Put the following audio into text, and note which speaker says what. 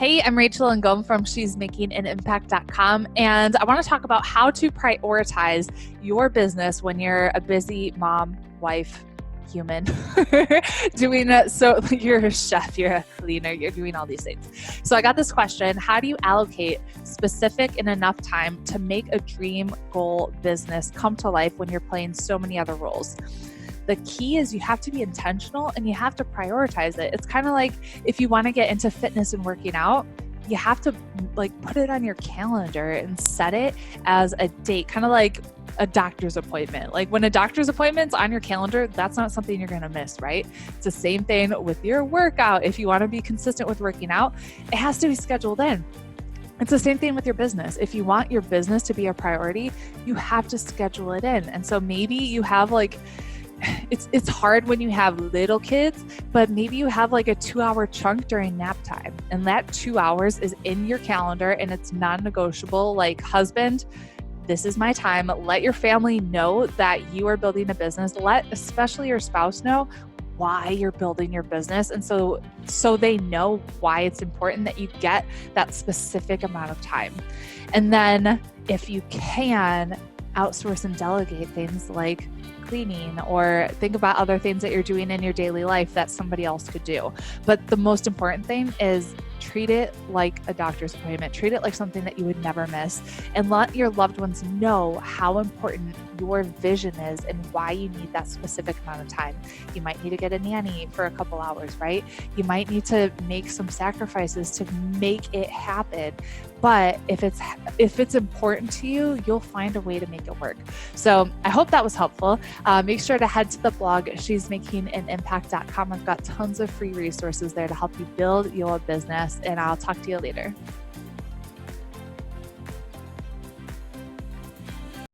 Speaker 1: Hey, I'm Rachel Ngom from she'smakinganimpact.com, and I want to talk about how to prioritize your business when you're a busy mom, wife, human, doing it. So you're a chef, you're a cleaner, you're doing all these things. So I got this question: how do you allocate specific and enough time to make a dream goal business come to life when you're playing so many other roles? The key is you have to be intentional and you have to prioritize it. It's kind of like if you want to get into fitness and working out, you have to put it on your calendar and set it as a date, kind of like a doctor's appointment. Like when a doctor's appointment's on your calendar, that's not something you're going to miss, right? It's the same thing with your workout. If you want to be consistent with working out, it has to be scheduled in. It's the same thing with your business. If you want your business to be a priority, you have to schedule it in. And so maybe you have it's hard when you have little kids, but maybe you have a 2-hour chunk during nap time, and that 2 hours is in your calendar and it's non-negotiable. Like, husband, this is my time. Let your family know that you are building a business. Let especially your spouse know why you're building your business. And so they know why it's important that you get that specific amount of time. And then if you can, outsource and delegate things like cleaning, or think about other things that you're doing in your daily life that somebody else could do. But the most important thing is treat it like a doctor's appointment. Treat it like something that you would never miss, and let your loved ones know how important your vision is and why you need that specific amount of time. You might need to get a nanny for a couple hours, right? You might need to make some sacrifices to make it happen. But if it's important to you, you'll find a way to make it work. So I hope that was helpful. Make sure to head to the blog, she'smakinganimpact.com. I've got tons of free resources there to help you build your business, and I'll talk to you later.